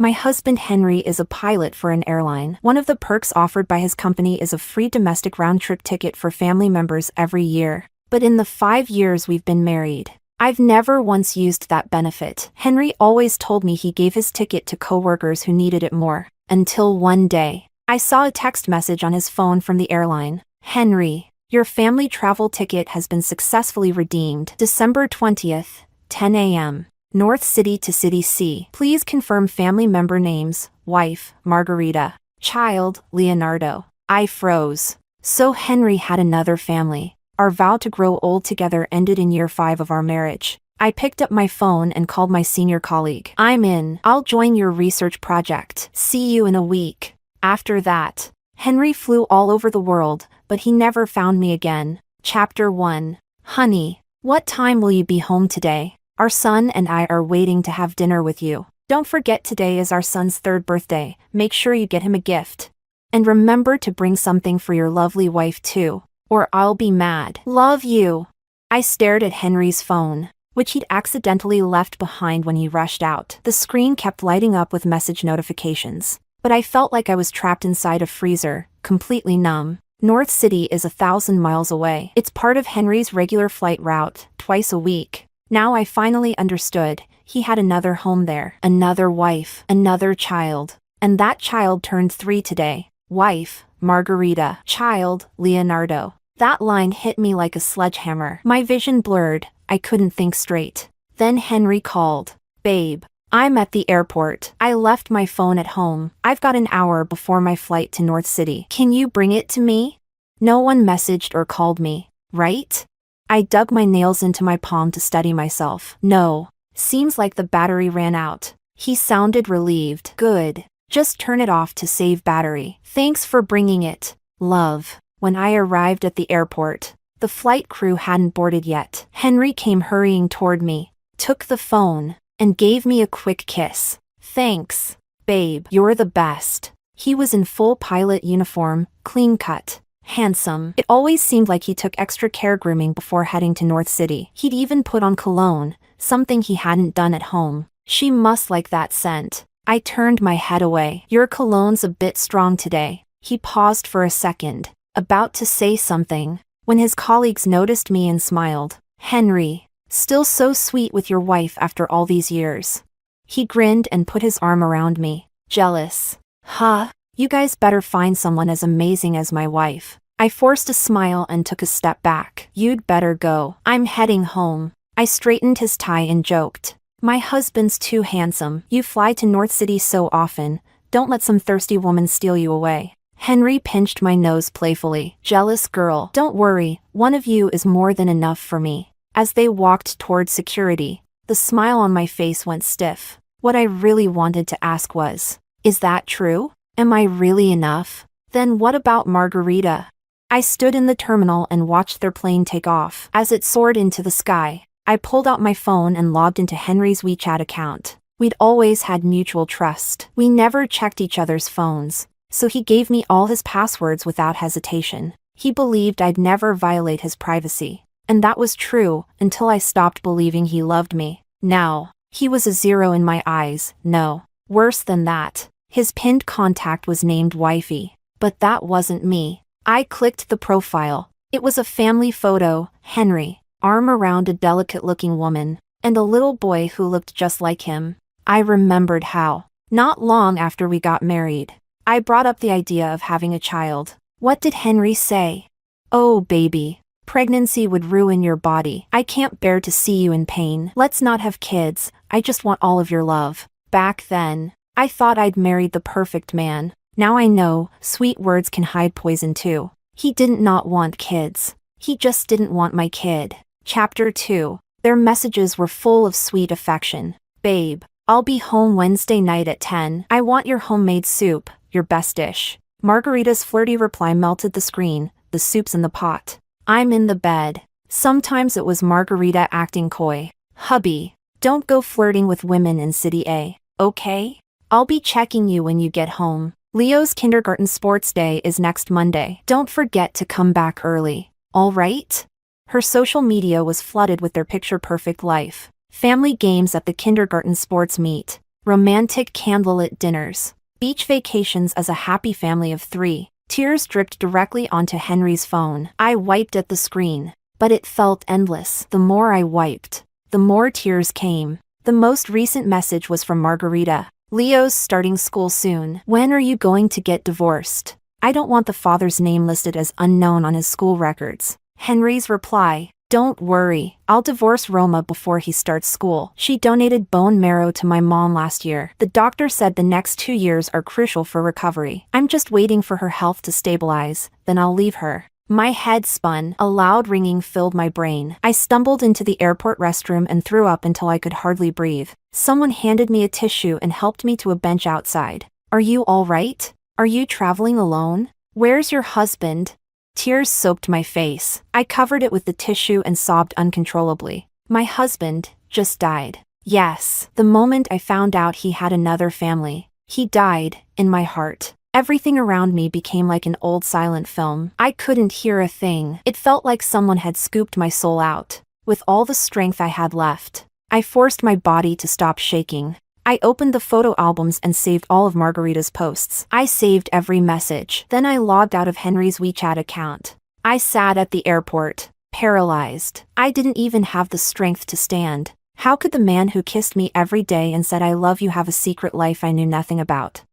My husband Henry is a pilot for an airline. One of the perks offered by his company is a free domestic round-trip ticket for family members every year. But in the 5 years we've been married, I've never once used that benefit. Henry always told me he gave his ticket to coworkers who needed it more. Until one day, I saw a text message on his phone from the airline. Henry, your family travel ticket has been successfully redeemed. December 20th, 10 a.m. North City to City C. Please confirm family member names. Wife, Margarita. Child, Leonardo. I froze. So Henry had another family. Our vow to grow old together ended in year 5 of our marriage. I picked up my phone and called my senior colleague. I'm in. I'll join your research project. See you in a week. After that, Henry flew all over the world, but he never found me again. Chapter 1. Honey, what time will you be home today? Our son and I are waiting to have dinner with you. Don't forget today is our son's 3rd birthday. Make sure you get him a gift. And remember to bring something for your lovely wife too, or I'll be mad. Love you. I stared at Henry's phone, which he'd accidentally left behind when he rushed out. The screen kept lighting up with message notifications, but I felt like I was trapped inside a freezer, completely numb. North City is 1,000 miles away. It's part of Henry's regular flight route, twice a week. Now I finally understood. He had another home there, another wife, another child. And that child turned 3 today. Wife, Margarita. Child, Leonardo. That line hit me like a sledgehammer. My vision blurred. I couldn't think straight. Then Henry called. Babe, I'm at the airport. I left my phone at home. I've got an hour before my flight to North City. Can you bring it to me? No one messaged or called me, right? I dug my nails into my palm to steady myself. No. Seems like the battery ran out. He sounded relieved. Good. Just turn it off to save battery. Thanks for bringing it. Love. When I arrived at the airport, the flight crew hadn't boarded yet. Henry came hurrying toward me, took the phone, and gave me a quick kiss. Thanks, babe. You're the best. He was in full pilot uniform, clean cut. Handsome. It always seemed like he took extra care grooming before heading to North City. He'd even put on cologne, something he hadn't done at home. She must like that scent. I turned my head away. Your cologne's a bit strong today. He paused for a second, about to say something, when his colleagues noticed me and smiled. Henry, still so sweet with your wife after all these years. He grinned and put his arm around me. Jealous. Huh? You guys better find someone as amazing as my wife. I forced a smile and took a step back. You'd better go. I'm heading home. I straightened his tie and joked. My husband's too handsome. You fly to North City so often. Don't let some thirsty woman steal you away. Henry pinched my nose playfully. Jealous girl. Don't worry, one of you is more than enough for me. As they walked toward security, the smile on my face went stiff. What I really wanted to ask was, is that true? Am I really enough? Then what about Margarita? I stood in the terminal and watched their plane take off. As it soared into the sky, I pulled out my phone and logged into Henry's WeChat account. We'd always had mutual trust. We never checked each other's phones, so he gave me all his passwords without hesitation. He believed I'd never violate his privacy. And that was true, until I stopped believing he loved me. Now, he was a 0 in my eyes. No. Worse than that. His pinned contact was named Wifey. But that wasn't me. I clicked the profile. It was a family photo, Henry, arm around a delicate-looking woman, and a little boy who looked just like him. I remembered how, not long after we got married, I brought up the idea of having a child. What did Henry say? Oh, baby. Pregnancy would ruin your body. I can't bear to see you in pain. Let's not have kids. I just want all of your love. Back then, I thought I'd married the perfect man. Now I know, sweet words can hide poison too. He didn't not want kids. He just didn't want my kid. Chapter 2. Their messages were full of sweet affection. Babe, I'll be home Wednesday night at 10. I want your homemade soup, your best dish. Margarita's flirty reply melted the screen. The soup's in the pot. I'm in the bed. Sometimes it was Margarita acting coy. Hubby, don't go flirting with women in City A, okay? I'll be checking you when you get home. Leo's kindergarten sports day is next Monday. Don't forget to come back early, all right? Her social media was flooded with their picture-perfect life. Family games at the kindergarten sports meet. romantic candlelit dinners, beach vacations as a happy family of 3. Tears dripped directly onto Henry's phone. I wiped at the screen, but it felt endless. The more I wiped, the more tears came. The most recent message was from Margarita. Leo's starting school soon. When are you going to get divorced? I don't want the father's name listed as unknown on his school records. Henry's reply: don't worry, I'll divorce Roma before he starts school. She donated bone marrow to my mom last year. The doctor said the next 2 years are crucial for recovery. I'm just waiting for her health to stabilize, then I'll leave her. My head spun. A loud ringing filled my brain. I stumbled into the airport restroom and threw up until I could hardly breathe. Someone handed me a tissue and helped me to a bench outside. Are you all right? Are you traveling alone? Where's your husband? Tears soaked my face. I covered it with the tissue and sobbed uncontrollably. My husband just died. Yes, the moment I found out he had another family. He died, in my heart. Everything around me became like an old silent film. I couldn't hear a thing. It felt like someone had scooped my soul out. With all the strength I had left, I forced my body to stop shaking. I opened the photo albums and saved all of Margarita's posts. I saved every message. Then I logged out of Henry's WeChat account. I sat at the airport, paralyzed. I didn't even have the strength to stand. How could the man who kissed me every day and said I love you have a secret life I knew nothing about?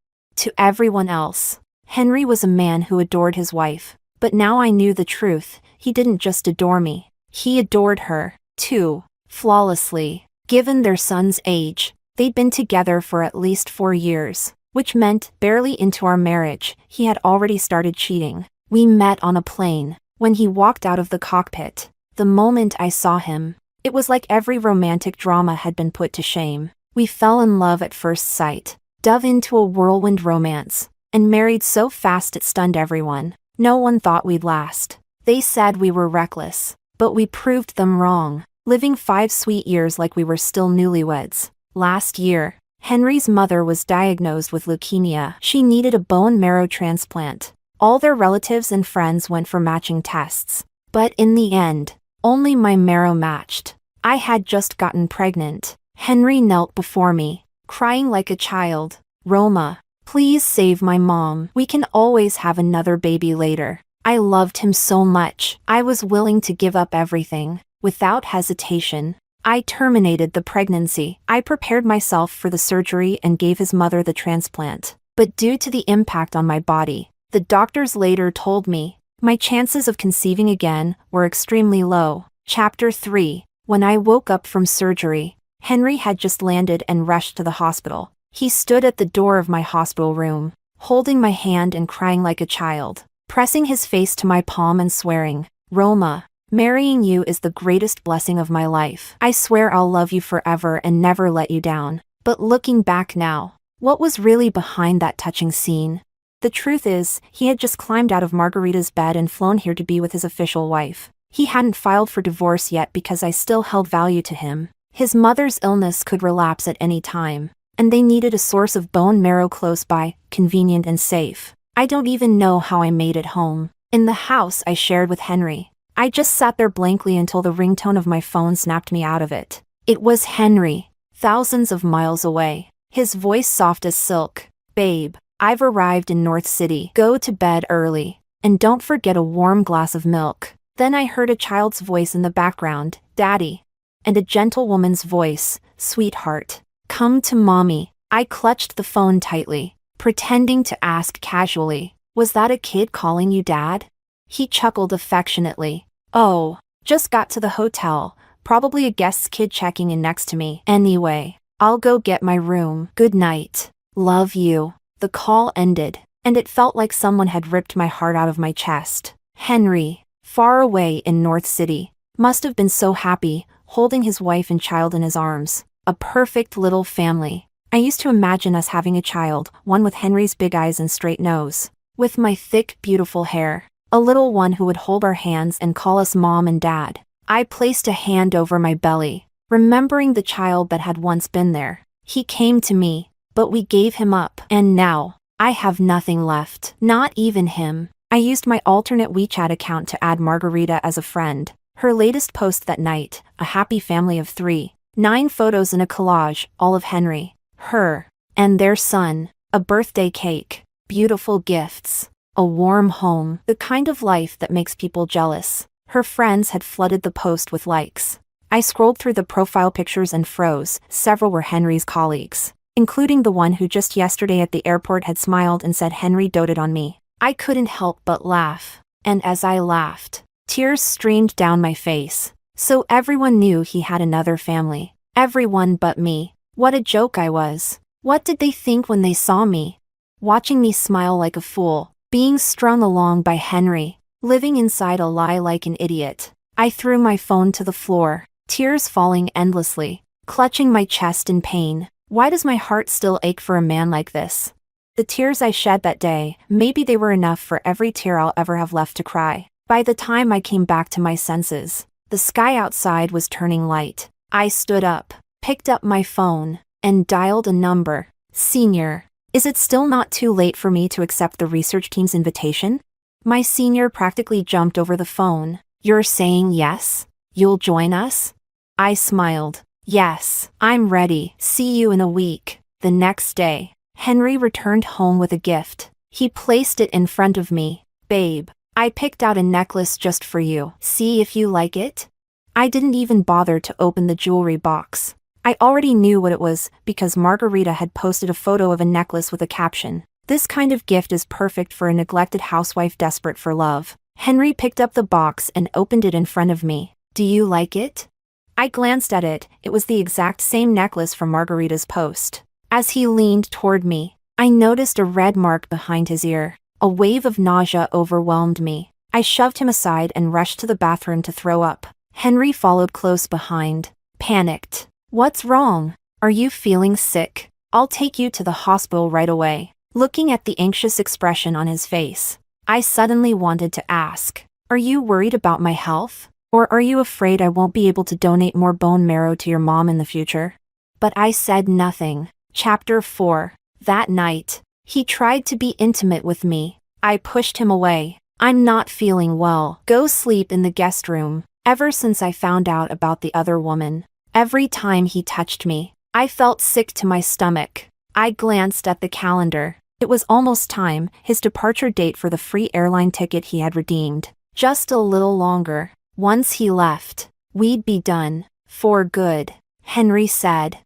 To everyone else, Henry was a man who adored his wife. But now I knew the truth. He didn't just adore me. He adored her, too, flawlessly. Given their son's age, they'd been together for at least 4 years, which meant, barely into our marriage, he had already started cheating. We met on a plane. When he walked out of the cockpit, the moment I saw him, it was like every romantic drama had been put to shame. We fell in love at first sight, dove into a whirlwind romance, and married so fast it stunned everyone. No one thought we'd last. They said we were reckless, but we proved them wrong, living 5 sweet years like we were still newlyweds. Last year, Henry's mother was diagnosed with leukemia. She needed a bone marrow transplant. All their relatives and friends went for matching tests. But in the end, only my marrow matched. I had just gotten pregnant. Henry knelt before me, crying like a child. Roma, please save my mom. We can always have another baby later. I loved him so much. I was willing to give up everything. Without hesitation, I terminated the pregnancy. I prepared myself for the surgery and gave his mother the transplant. But due to the impact on my body, the doctors later told me, my chances of conceiving again were extremely low. Chapter 3. When I woke up from surgery, Henry had just landed and rushed to the hospital. He stood at the door of my hospital room, holding my hand and crying like a child, pressing his face to my palm and swearing, Roma, marrying you is the greatest blessing of my life. I swear I'll love you forever and never let you down. But looking back now, what was really behind that touching scene? The truth is, he had just climbed out of Margarita's bed and flown here to be with his official wife. He hadn't filed for divorce yet because I still held value to him. His mother's illness could relapse at any time, and they needed a source of bone marrow close by, convenient and safe. I don't even know how I made it home. In the house I shared with Henry, I just sat there blankly until the ringtone of my phone snapped me out of it. It was Henry, thousands of miles away. His voice soft as silk. Babe, I've arrived in North City. Go to bed early, and don't forget a warm glass of milk. Then I heard a child's voice in the background, Daddy. And a gentle woman's voice, Sweetheart, come to Mommy. I clutched the phone tightly, pretending to ask casually, was that a kid calling you Dad? He chuckled affectionately. Oh, just got to the hotel, probably a guest's kid checking in next to me. Anyway, I'll go get my room. Good night. Love you. The call ended, and it felt like someone had ripped my heart out of my chest. Henry, far away in North City, must have been so happy, holding his wife and child in his arms. A perfect little family. I used to imagine us having a child, one with Henry's big eyes and straight nose, with my thick, beautiful hair. A little one who would hold our hands and call us Mom and Dad. I placed a hand over my belly, remembering the child that had once been there. He came to me, but we gave him up. And now, I have nothing left. Not even him. I used my alternate WeChat account to add Margarita as a friend. Her latest post that night, a happy family of 3. 9 photos in a collage, all of Henry, her, And their son, a birthday cake, beautiful gifts, a warm home, the kind of life that makes people jealous. Her friends had flooded the post with likes. I scrolled through the profile pictures and froze. Several were Henry's colleagues, including the one who just yesterday at the airport had smiled and said Henry doted on me. I couldn't help but laugh. And as I laughed, tears streamed down my face. So everyone knew he had another family. Everyone but me. What a joke I was. What did they think when they saw me? Watching me smile like a fool, being strung along by Henry, living inside a lie like an idiot. I threw my phone to the floor, tears falling endlessly, clutching my chest in pain. Why does my heart still ache for a man like this? The tears I shed that day, maybe they were enough for every tear I'll ever have left to cry. By the time I came back to my senses, the sky outside was turning light. I stood up, picked up my phone, and dialed a number. Senior, is it still not too late for me to accept the research team's invitation? My senior practically jumped over the phone. You're saying yes? You'll join us? I smiled. Yes, I'm ready. See you in a week. The next day, Henry returned home with a gift. He placed it in front of me. Babe, I picked out a necklace just for you. See if you like it? I didn't even bother to open the jewelry box. I already knew what it was because Margarita had posted a photo of a necklace with a caption. This kind of gift is perfect for a neglected housewife desperate for love. Henry picked up the box and opened it in front of me. Do you like it? I glanced at it. It was the exact same necklace from Margarita's post. As he leaned toward me, I noticed a red mark behind his ear. A wave of nausea overwhelmed me. I shoved him aside and rushed to the bathroom to throw up. Henry followed close behind, panicked. What's wrong? Are you feeling sick? I'll take you to the hospital right away. Looking at the anxious expression on his face, I suddenly wanted to ask, are you worried about my health? Or are you afraid I won't be able to donate more bone marrow to your mom in the future? But I said nothing. Chapter 4. That night, he tried to be intimate with me. I pushed him away. I'm not feeling well. Go sleep in the guest room. Ever since I found out about the other woman, every time he touched me, I felt sick to my stomach. I glanced at the calendar. It was almost time, his departure date for the free airline ticket he had redeemed. Just a little longer. Once he left, we'd be done. For good. Henry said,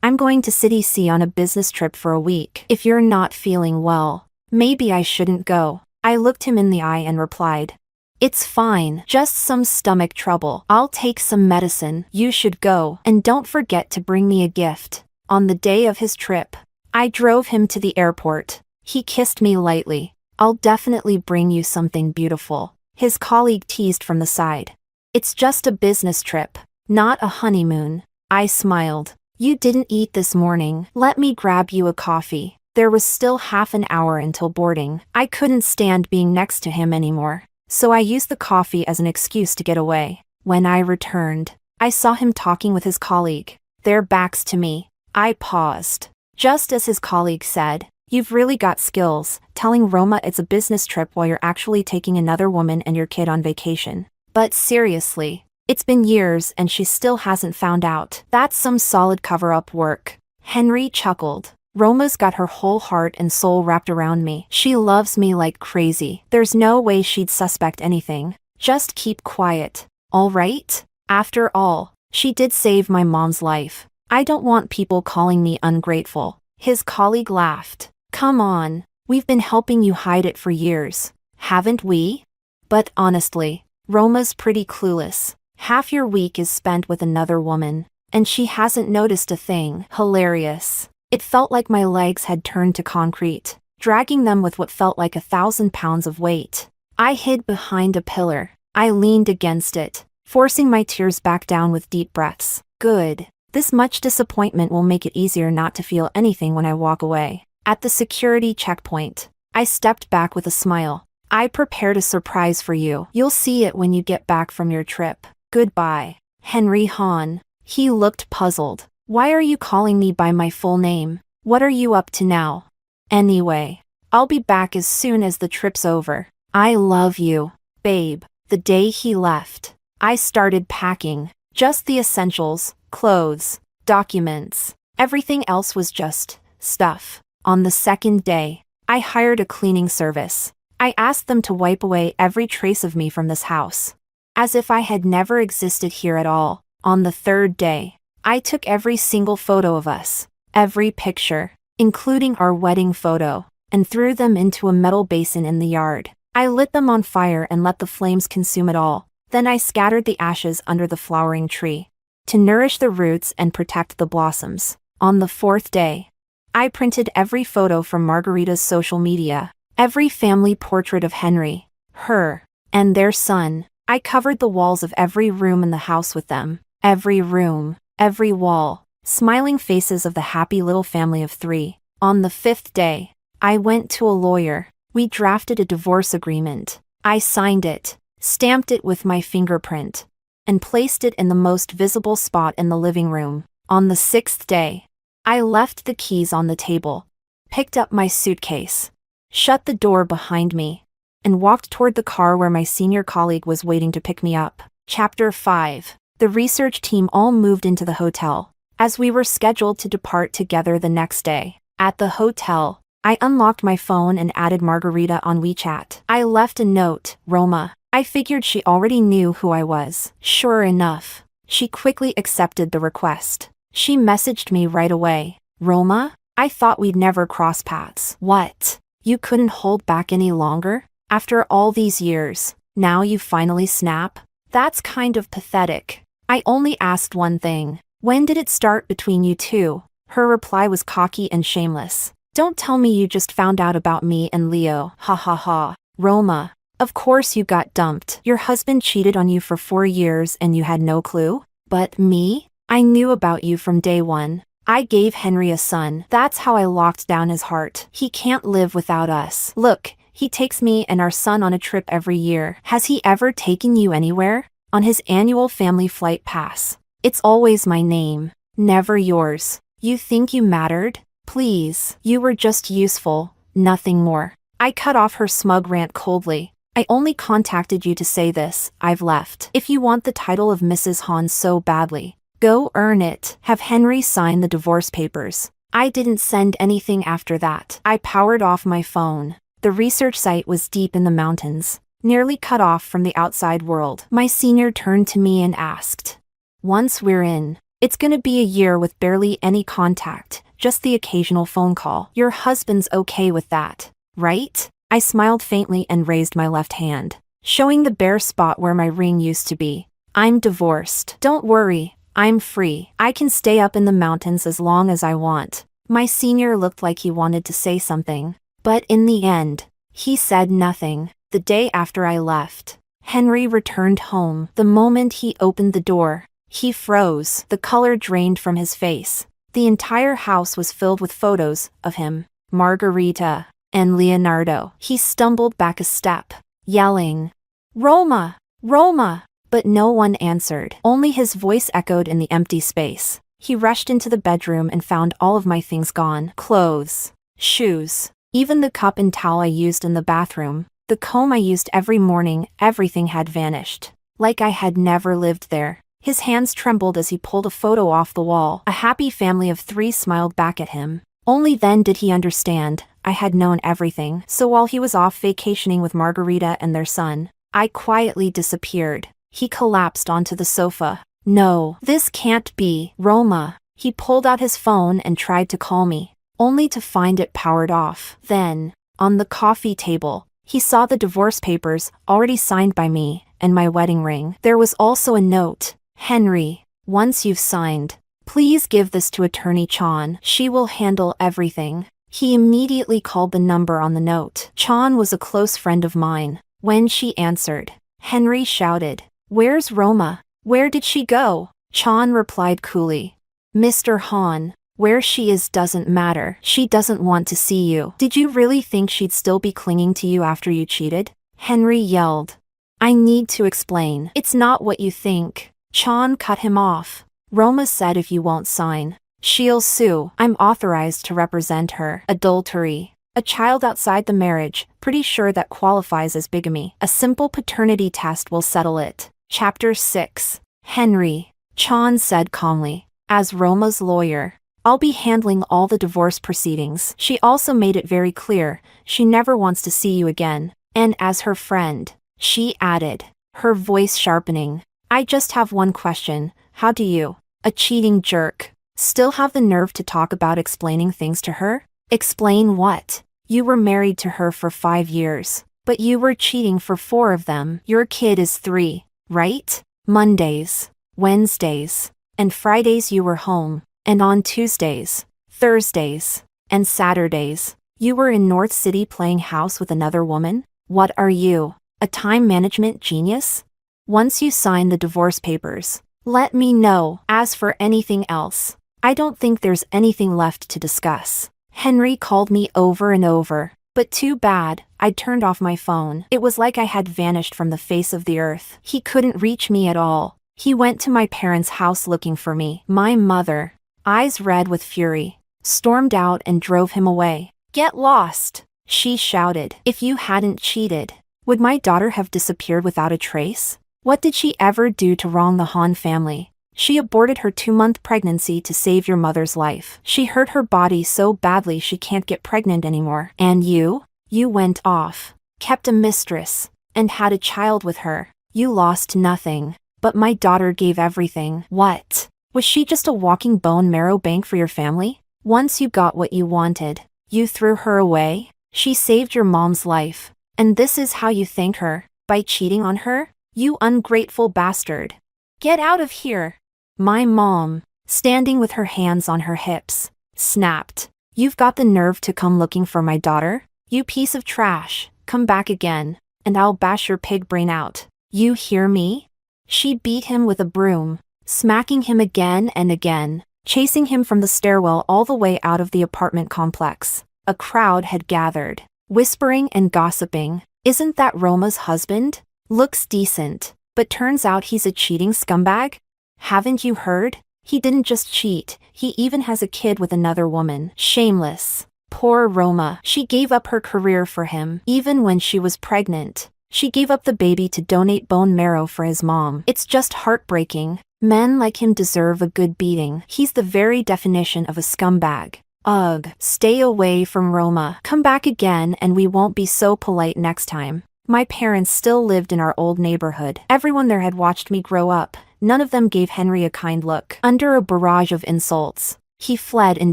I'm going to City C on a business trip for a week. If you're not feeling well, maybe I shouldn't go. I looked him in the eye and replied, it's fine, just some stomach trouble. I'll take some medicine. You should go, and don't forget to bring me a gift. On the day of his trip, I drove him to the airport. He kissed me lightly. I'll definitely bring you something beautiful. His colleague teased from the side. It's just a business trip, not a honeymoon. I smiled. You didn't eat this morning. Let me grab you a coffee. There was still half an hour until boarding. I couldn't stand being next to him anymore, so I used the coffee as an excuse to get away. When I returned, I saw him talking with his colleague, their backs to me. I paused. Just as his colleague said, you've really got skills, telling Roma it's a business trip while you're actually taking another woman and your kid on vacation. But seriously, it's been years and she still hasn't found out. That's some solid cover-up work. Henry chuckled. Roma's got her whole heart and soul wrapped around me. She loves me like crazy. There's no way she'd suspect anything. Just keep quiet, all right? After all, she did save my mom's life. I don't want people calling me ungrateful. His colleague laughed. Come on, we've been helping you hide it for years, haven't we? But honestly, Roma's pretty clueless. Half your week is spent with another woman, and she hasn't noticed a thing. Hilarious. It felt like my legs had turned to concrete, dragging them with what felt like 1,000 pounds of weight. I hid behind a pillar. I leaned against it, forcing my tears back down with deep breaths. Good. This much disappointment will make it easier not to feel anything when I walk away. At the security checkpoint, I stepped back with a smile. I prepared a surprise for you. You'll see it when you get back from your trip. Goodbye. Henry Hahn. He looked puzzled. Why are you calling me by my full name? What are you up to now? Anyway, I'll be back as soon as the trip's over. I love you, babe. The day he left, I started packing. Just the essentials, clothes, documents. Everything else was just stuff. On the second day, I hired a cleaning service. I asked them to wipe away every trace of me from this house, as if I had never existed here at all. On the third day, I took every single photo of us, every picture, including our wedding photo, and threw them into a metal basin in the yard. I lit them on fire and let the flames consume it all. Then I scattered the ashes under the flowering tree, to nourish the roots and protect the blossoms. On the fourth day, I printed every photo from Margarita's social media, every family portrait of Henry, her, and their son. I covered the walls of every room in the house with them. Every room, every wall, smiling faces of the happy little family of 3. On the fifth day, I went to a lawyer. We drafted a divorce agreement. I signed it, stamped it with my fingerprint, and placed it in the most visible spot in the living room. On the sixth day, I left the keys on the table, picked up my suitcase, shut the door behind me, and walked toward the car where my senior colleague was waiting to pick me up. Chapter 5. The research team all moved into the hotel, as we were scheduled to depart together the next day. At the hotel, I unlocked my phone and added Margarita on WeChat. I left a note, Roma. I figured she already knew who I was. Sure enough, she quickly accepted the request. She messaged me right away. Roma, I thought we'd never cross paths. What? You couldn't hold back any longer? After all these years, now you finally snap? That's kind of pathetic. I only asked one thing. When did it start between you two? Her reply was cocky and shameless. Don't tell me you just found out about me and Leo. Ha ha ha. Roma, of course you got dumped. Your husband cheated on you for 4 years and you had no clue? But me? I knew about you from day one. I gave Henry a son. That's how I locked down his heart. He can't live without us. Look, he takes me and our son on a trip every year. Has he ever taken you anywhere? On his annual family flight pass. It's always my name, never yours. You think you mattered? Please, you were just useful, nothing more. I cut off her smug rant coldly. I only contacted you to say this. I've left. If you want the title of Mrs. Hahn so badly, go earn it. Have Henry sign the divorce papers. I didn't send anything after that. I powered off my phone. The research site was deep in the mountains, nearly cut off from the outside world. My senior turned to me and asked, once we're in, it's gonna be a year with barely any contact, just the occasional phone call. Your husband's okay with that, right? I smiled faintly and raised my left hand, showing the bare spot where my ring used to be. I'm divorced. Don't worry, I'm free. I can stay up in the mountains as long as I want. My senior looked like he wanted to say something, but in the end, he said nothing. The day after I left, Henry returned home. The moment he opened the door, he froze. The color drained from his face. The entire house was filled with photos of him, Margarita, and Leonardo. He stumbled back a step, yelling, Roma! Roma! But no one answered. Only his voice echoed in the empty space. He rushed into the bedroom and found all of my things gone. Clothes, shoes, even the cup and towel I used in the bathroom, the comb I used every morning, everything had vanished. Like I had never lived there. His hands trembled as he pulled a photo off the wall. A happy family of 3 smiled back at him. Only then did he understand. I had known everything. So while he was off vacationing with Margarita and their son, I quietly disappeared. He collapsed onto the sofa. No, this can't be. Roma. He pulled out his phone and tried to call me, only to find it powered off. Then, on the coffee table, he saw the divorce papers, already signed by me, and my wedding ring. There was also a note. Henry, once you've signed, please give this to Attorney Chan. She will handle everything. He immediately called the number on the note. Chan was a close friend of mine. When she answered, Henry shouted, Where's Roma? Where did she go? Chan replied coolly, Mr. Han, where she is doesn't matter. She doesn't want to see you. Did you really think she'd still be clinging to you after you cheated? Henry yelled. I need to explain. It's not what you think. Chan cut him off. Roma said if you won't sign, she'll sue. I'm authorized to represent her. Adultery. A child outside the marriage, pretty sure that qualifies as bigamy. A simple paternity test will settle it. Chapter 6. Henry, Chan said calmly. As Roma's lawyer, I'll be handling all the divorce proceedings. She also made it very clear she never wants to see you again. And as her friend, she added, her voice sharpening, I just have one question. How do you, a cheating jerk, still have the nerve to talk about explaining things to her? Explain what? You were married to her for 5 years, but you were cheating for 4 of them. Your kid is 3, right? Mondays, Wednesdays, and Fridays you were home, and on Tuesdays, Thursdays, and Saturdays, you were in North City playing house with another woman? What are you, a time management genius? Once you sign the divorce papers, let me know. As for anything else, I don't think there's anything left to discuss. Henry called me over and over, but too bad, I'd turned off my phone. It was like I had vanished from the face of the earth. He couldn't reach me at all. He went to my parents' house looking for me. My mother, eyes red with fury, stormed out and drove him away. Get lost, she shouted. If you hadn't cheated, would my daughter have disappeared without a trace? What did she ever do to wrong the Han family? She aborted her 2-month pregnancy to save your mother's life. She hurt her body so badly she can't get pregnant anymore. And you went off, kept a mistress, and had a child with her. You lost nothing, but my daughter gave everything. What? Was she just a walking bone marrow bank for your family? Once you got what you wanted, you threw her away? She saved your mom's life, and this is how you thank her? By cheating on her? You ungrateful bastard. Get out of here. My mom, standing with her hands on her hips, snapped. You've got the nerve to come looking for my daughter? You piece of trash, come back again, and I'll bash your pig brain out. You hear me? She beat him with a broom, smacking him again and again, chasing him from the stairwell all the way out of the apartment complex. A crowd had gathered, whispering and gossiping. Isn't that Roma's husband? Looks decent, but turns out he's a cheating scumbag? Haven't you heard? He didn't just cheat, he even has a kid with another woman. Shameless. Poor Roma. She gave up her career for him. Even when she was pregnant, she gave up the baby to donate bone marrow for his mom. It's just heartbreaking. Men like him deserve a good beating. He's the very definition of a scumbag. Ugh. Stay away from Roma. Come back again and we won't be so polite next time. My parents still lived in our old neighborhood. Everyone there had watched me grow up. None of them gave Henry a kind look. Under a barrage of insults, he fled in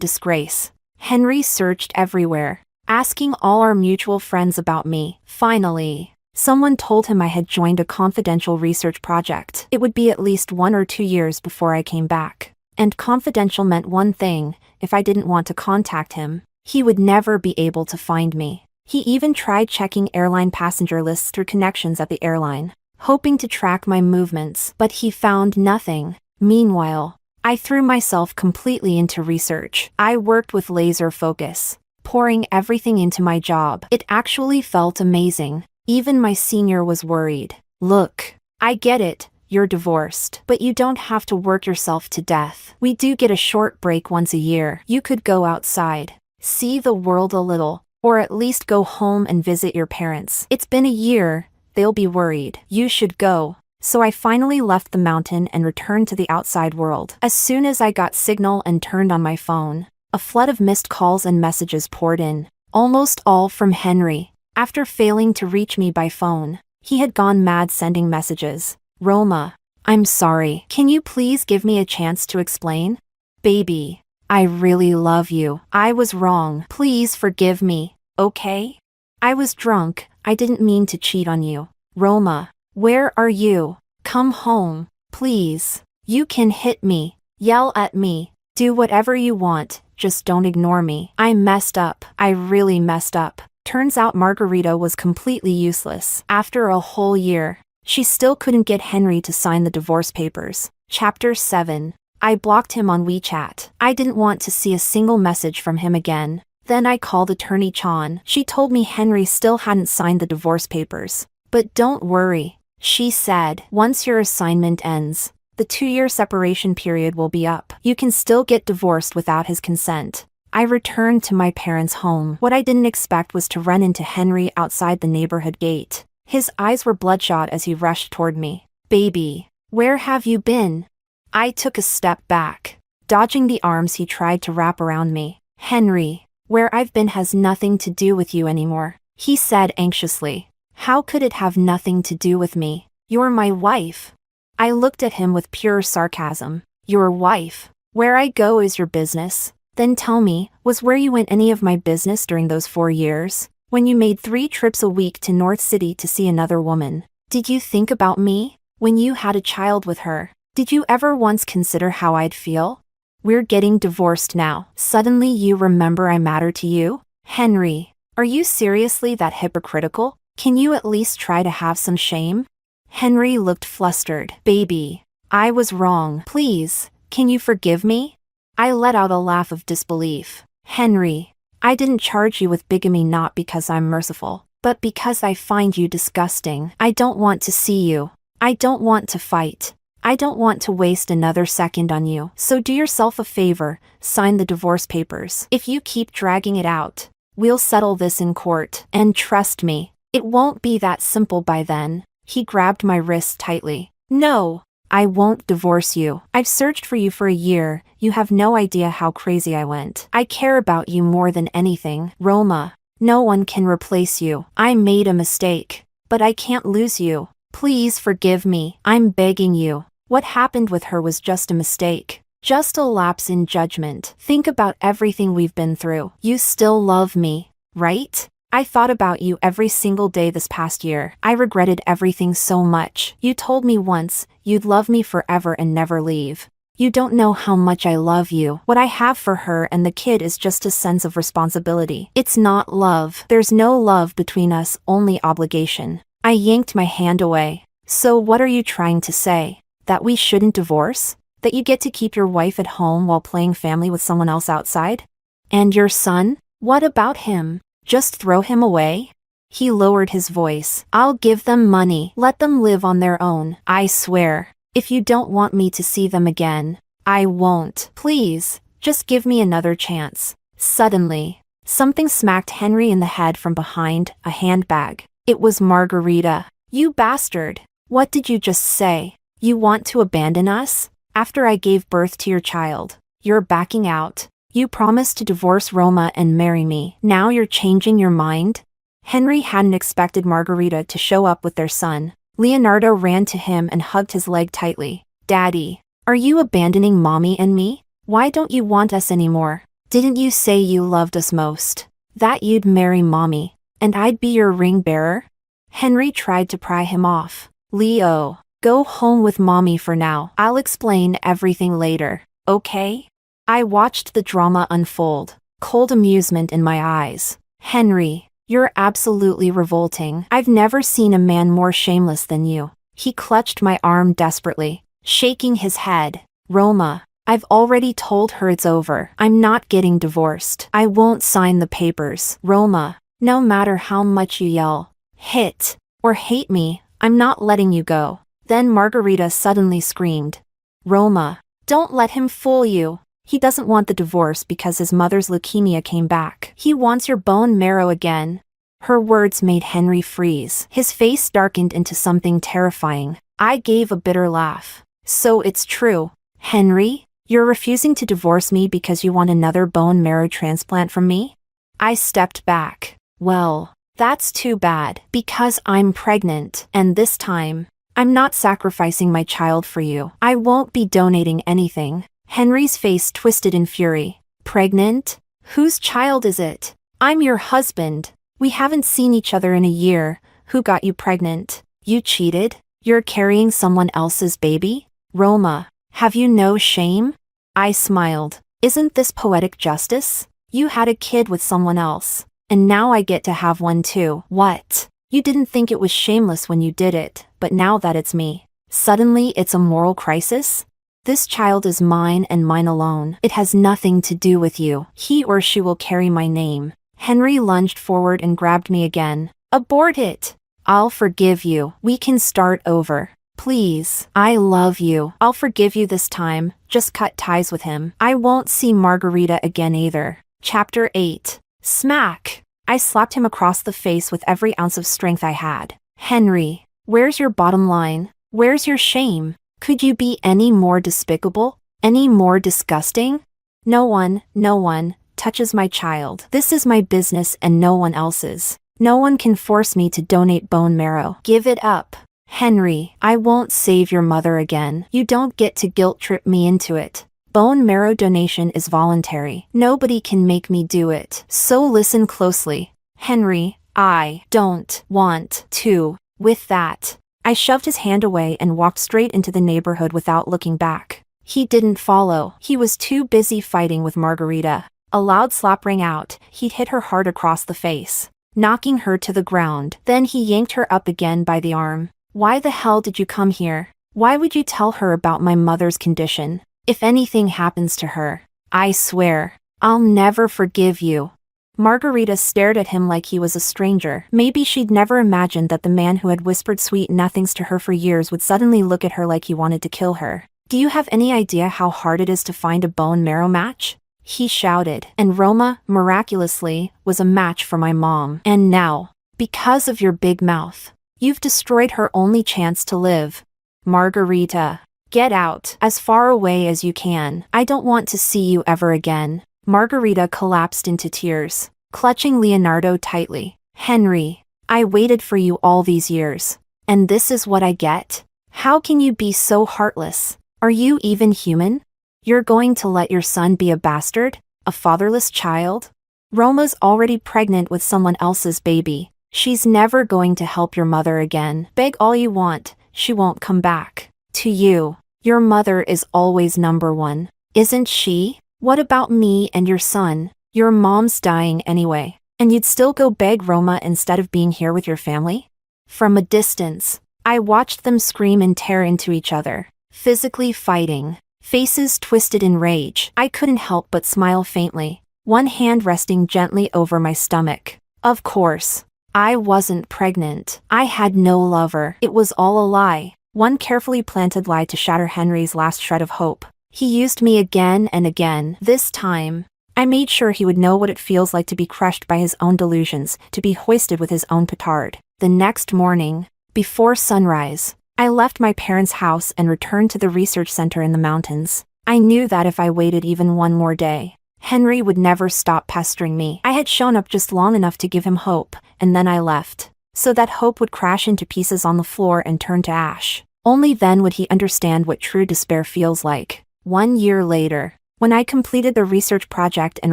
disgrace. Henry searched everywhere, asking all our mutual friends about me. Finally, someone told him I had joined a confidential research project. It would be at least 1 or 2 years before I came back. And confidential meant one thing: if I didn't want to contact him, he would never be able to find me. He even tried checking airline passenger lists through connections at the airline, hoping to track my movements, but he found nothing. Meanwhile, I threw myself completely into research. I worked with laser focus, pouring everything into my job. It actually felt amazing. Even my senior was worried. Look, I get it, you're divorced, but you don't have to work yourself to death. We do get a short break once a year. You could go outside, see the world a little, or at least go home and visit your parents. It's been a year, they'll be worried. You should go. So I finally left the mountain and returned to the outside world. As soon as I got signal and turned on my phone, a flood of missed calls and messages poured in, almost all from Henry. After failing to reach me by phone, he had gone mad sending messages. Roma, I'm sorry. Can you please give me a chance to explain? Baby, I really love you. I was wrong. Please forgive me, okay? I was drunk. I didn't mean to cheat on you. Roma, where are you? Come home, please. You can hit me, yell at me, do whatever you want, just don't ignore me. I messed up. I really messed up. Turns out Margarita was completely useless. After a whole year, she still couldn't get Henry to sign the divorce papers. Chapter 7. I blocked him on WeChat. I didn't want to see a single message from him again. Then I called Attorney Chan. She told me Henry still hadn't signed the divorce papers. But don't worry, she said. Once your assignment ends, the 2-year separation period will be up. You can still get divorced without his consent. I returned to my parents' home. What I didn't expect was to run into Henry outside the neighborhood gate. His eyes were bloodshot as he rushed toward me. Baby, where have you been? I took a step back. dodging the arms he tried to wrap around me. Henry, where I've been has nothing to do with you anymore, he said anxiously. How could it have nothing to do with me? You're my wife. I looked at him with pure sarcasm. Your wife? Where I go is your business? Then tell me, was where you went any of my business during those 4 years? When you made 3 trips a week to North City to see another woman? Did you think about me? When you had a child with her? Did you ever once consider how I'd feel? We're getting divorced now. Suddenly you remember I matter to you? Henry, are you seriously that hypocritical? Can you at least try to have some shame? Henry looked flustered. Baby, I was wrong. Please, can you forgive me? I let out a laugh of disbelief. Henry, I didn't charge you with bigamy not because I'm merciful, but because I find you disgusting. I don't want to see you. I don't want to fight. I don't want to waste another second on you. So do yourself a favor, sign the divorce papers. If you keep dragging it out, we'll settle this in court. And trust me, it won't be that simple by then. He grabbed my wrist tightly. No, I won't divorce you. I've searched for you for a year. You have no idea how crazy I went. I care about you more than anything. Roma, no one can replace you. I made a mistake, but I can't lose you. Please forgive me. I'm begging you. What happened with her was just a mistake. Just a lapse in judgment. Think about everything we've been through. You still love me, right? I thought about you every single day this past year. I regretted everything so much. You told me once, you'd love me forever and never leave. You don't know how much I love you. What I have for her and the kid is just a sense of responsibility. It's not love. There's no love between us, only obligation. I yanked my hand away. So what are you trying to say? That we shouldn't divorce? That you get to keep your wife at home while playing family with someone else outside? And your son? What about him? Just throw him away? He lowered his voice. I'll give them money. Let them live on their own. I swear. If you don't want me to see them again, I won't. Please, just give me another chance. Suddenly, something smacked Henry in the head from behind, a handbag. It was Margarita. You bastard. What did you just say? You want to abandon us? After I gave birth to your child, you're backing out. You promised to divorce Roma and marry me. Now you're changing your mind? Henry hadn't expected Margarita to show up with their son. Leonardo ran to him and hugged his leg tightly. Daddy, are you abandoning Mommy and me? Why don't you want us anymore? Didn't you say you loved us most? That you'd marry Mommy, and I'd be your ring bearer? Henry tried to pry him off. Leo, go home with Mommy for now. I'll explain everything later, okay? I watched the drama unfold, cold amusement in my eyes. Henry, you're absolutely revolting. I've never seen a man more shameless than you. He clutched my arm desperately, shaking his head. Roma, I've already told her it's over. I'm not getting divorced. I won't sign the papers. Roma, no matter how much you yell, hit, or hate me, I'm not letting you go. Then Margarita suddenly screamed. Roma, don't let him fool you. He doesn't want the divorce because his mother's leukemia came back. He wants your bone marrow again. Her words made Henry freeze. His face darkened into something terrifying. I gave a bitter laugh. So it's true. Henry, you're refusing to divorce me because you want another bone marrow transplant from me? I stepped back. Well, that's too bad. Because I'm pregnant, and this time, I'm not sacrificing my child for you. I won't be donating anything. Henry's face twisted in fury. Pregnant? Whose child is it? I'm your husband. We haven't seen each other in a year. Who got you pregnant? You cheated? You're carrying someone else's baby? Roma, have you no shame? I smiled. Isn't this poetic justice? You had a kid with someone else, and now I get to have one too. What? You didn't think it was shameless when you did it, but now that it's me, suddenly it's a moral crisis? This child is mine and mine alone. It has nothing to do with you. He or she will carry my name. Henry lunged forward and grabbed me again. Abort it. I'll forgive you. We can start over. Please. I love you. I'll forgive you this time. Just cut ties with him. I won't see Margarita again either. Chapter 8. Smack. I slapped him across the face with every ounce of strength I had. Henry, where's your bottom line? Where's your shame? Could you be any more despicable? Any more disgusting? No one touches my child. This is my business and no one else's. No one can force me to donate bone marrow. Give it up. Henry, I won't save your mother again. You don't get to guilt trip me into it. Bone marrow donation is voluntary. Nobody can make me do it. So listen closely. Henry, I don't want to. With that, I shoved his hand away and walked straight into the neighborhood without looking back. He didn't follow. He was too busy fighting with Margarita. A loud slap rang out. He'd hit her hard across the face, knocking her to the ground. Then he yanked her up again by the arm. Why the hell did you come here? Why would you tell her about my mother's condition? If anything happens to her, I swear, I'll never forgive you. Margarita stared at him like he was a stranger. Maybe she'd never imagined that the man who had whispered sweet nothings to her for years would suddenly look at her like he wanted to kill her. Do you have any idea how hard it is to find a bone marrow match? He shouted. And Roma, miraculously, was a match for my mom. And now, because of your big mouth, you've destroyed her only chance to live. Margarita, get out, as far away as you can. I don't want to see you ever again. Margarita collapsed into tears, clutching Leonardo tightly. Henry, I waited for you all these years. And this is what I get? How can you be so heartless? Are you even human? You're going to let your son be a bastard? A fatherless child? Roma's already pregnant with someone else's baby. She's never going to help your mother again. Beg all you want, she won't come back. To you, your mother is always number one, isn't she? What about me and your son? Your mom's dying anyway, and you'd still go beg Roma instead of being here with your family? From a distance, I watched them scream and tear into each other, physically fighting, faces twisted in rage. I couldn't help but smile faintly, one hand resting gently over my stomach. Of course, I wasn't pregnant. I had no lover. It was all a lie. One carefully planted lie to shatter Henry's last shred of hope. He used me again and again. This time, I made sure he would know what it feels like to be crushed by his own delusions, to be hoisted with his own petard. The next morning, before sunrise, I left my parents' house and returned to the research center in the mountains. I knew that if I waited even one more day, Henry would never stop pestering me. I had shown up just long enough to give him hope, and then I left, so that hope would crash into pieces on the floor and turn to ash. Only then would he understand what true despair feels like. 1 year later, when I completed the research project and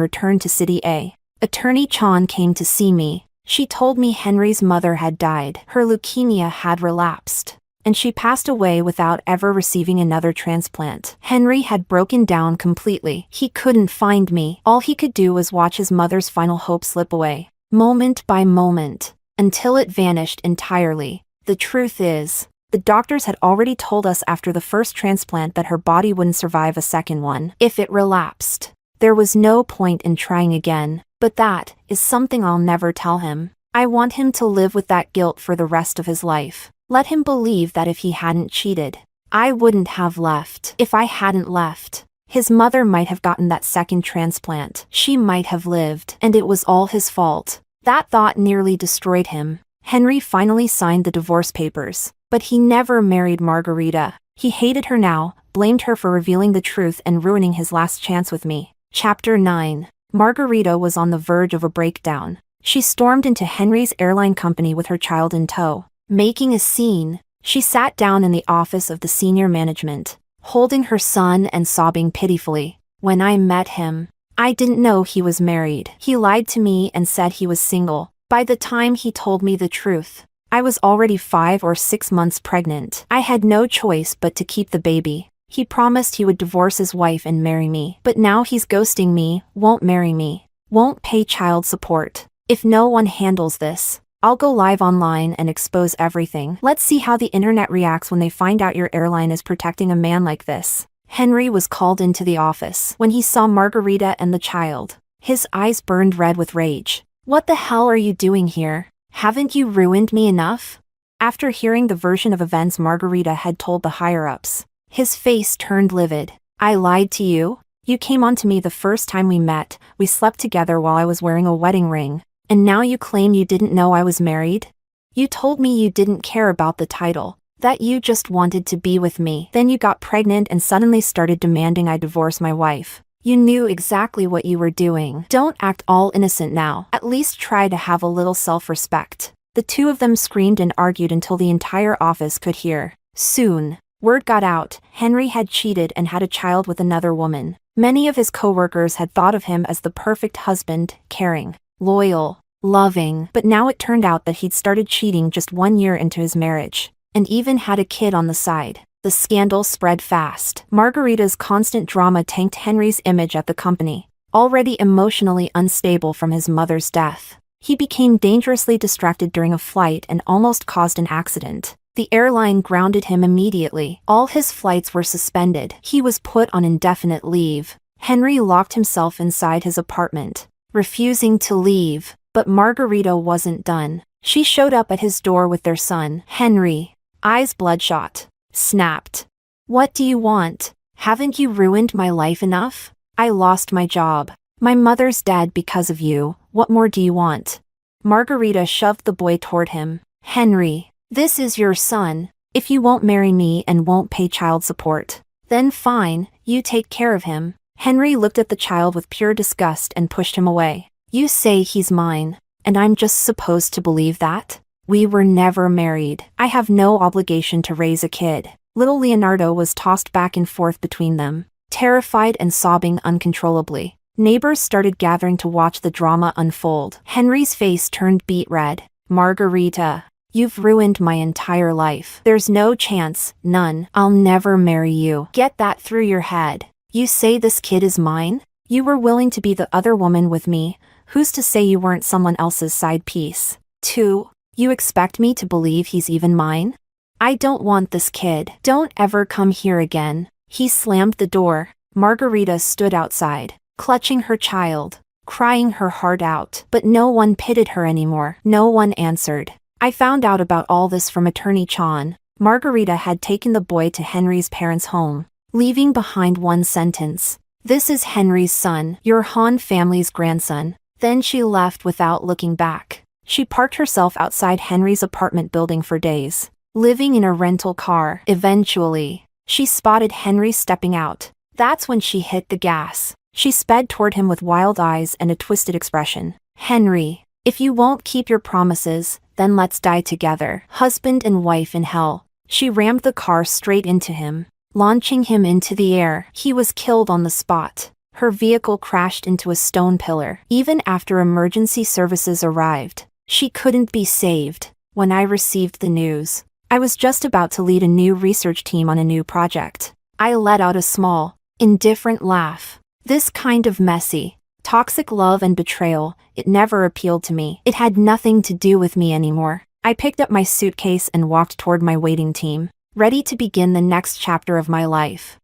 returned to City A, Attorney Chan came to see me. She told me Henry's mother had died. Her leukemia had relapsed, and she passed away without ever receiving another transplant. Henry had broken down completely. He couldn't find me. All he could do was watch his mother's final hope slip away, moment by moment, until it vanished entirely. The truth is, the doctors had already told us after the first transplant that her body wouldn't survive a second one. If it relapsed, there was no point in trying again. But that is something I'll never tell him. I want him to live with that guilt for the rest of his life. Let him believe that if he hadn't cheated, I wouldn't have left. If I hadn't left, his mother might have gotten that second transplant. She might have lived, and it was all his fault. That thought nearly destroyed him. Henry finally signed the divorce papers, but he never married Margarita. He hated her now, blamed her for revealing the truth and ruining his last chance with me. Chapter 9. Margarita was on the verge of a breakdown. She stormed into Henry's airline company with her child in tow. Making a scene, she sat down in the office of the senior management, holding her son and sobbing pitifully. When I met him, I didn't know he was married. He lied to me and said he was single. By the time he told me the truth, I was already 5 or 6 months pregnant. I had no choice but to keep the baby. He promised he would divorce his wife and marry me. But now he's ghosting me, won't marry me, won't pay child support. If no one handles this, I'll go live online and expose everything. Let's see how the internet reacts when they find out your airline is protecting a man like this. Henry was called into the office. When he saw Margarita and the child, his eyes burned red with rage. What the hell are you doing here? Haven't you ruined me enough? After hearing the version of events Margarita had told the higher-ups, his face turned livid. I lied to you? You came onto me the first time we met, we slept together while I was wearing a wedding ring, and now you claim you didn't know I was married? You told me you didn't care about the title, That you just wanted to be with me. Then you got pregnant and suddenly started demanding I divorce my wife. You knew exactly what you were doing. Don't act all innocent now. At least try to have a little self-respect. The two of them screamed and argued until the entire office could hear. Soon, word got out, Henry had cheated and had a child with another woman. Many of his coworkers had thought of him as the perfect husband, caring, loyal, loving, but now it turned out that he'd started cheating just 1 year into his marriage, and even had a kid on the side. The scandal spread fast. Margarita's constant drama tanked Henry's image at the company. Already emotionally unstable from his mother's death, he became dangerously distracted during a flight and almost caused an accident. The airline grounded him immediately. All his flights were suspended. He was put on indefinite leave. Henry locked himself inside his apartment, refusing to leave. But Margarita wasn't done. She showed up at his door with their son, Henry, eyes bloodshot. Snapped. What do you want? Haven't you ruined my life enough? I lost my job. My mother's dead because of you. What more do you want? Margarita shoved the boy toward him. Henry, this is your son. If you won't marry me and won't pay child support, then fine, you take care of him. Henry looked at the child with pure disgust and pushed him away. You say he's mine, and I'm just supposed to believe that? We were never married. I have no obligation to raise a kid. Little Leonardo was tossed back and forth between them, terrified and sobbing uncontrollably. Neighbors started gathering to watch the drama unfold. Henry's face turned beet red. Margarita, you've ruined my entire life. There's no chance, none. I'll never marry you. Get that through your head. You say this kid is mine? You were willing to be the other woman with me. Who's to say you weren't someone else's side piece? 2. You expect me to believe he's even mine? I don't want this kid. Don't ever come here again. He slammed the door. Margarita stood outside, clutching her child, crying her heart out. But no one pitied her anymore. No one answered. I found out about all this from Attorney Chan. Margarita had taken the boy to Henry's parents' home, leaving behind one sentence. This is Henry's son, your Han family's grandson. Then she left without looking back. She parked herself outside Henry's apartment building for days, living in a rental car. Eventually, she spotted Henry stepping out. That's when she hit the gas. She sped toward him with wild eyes and a twisted expression. Henry, if you won't keep your promises, then let's die together. Husband and wife in hell. She rammed the car straight into him, launching him into the air. He was killed on the spot. Her vehicle crashed into a stone pillar. Even after emergency services arrived, she couldn't be saved. When I received the news, I was just about to lead a new research team on a new project. I let out a small, indifferent laugh. This kind of messy, toxic love and betrayal, it never appealed to me. It had nothing to do with me anymore. I picked up my suitcase and walked toward my waiting team, ready to begin the next chapter of my life.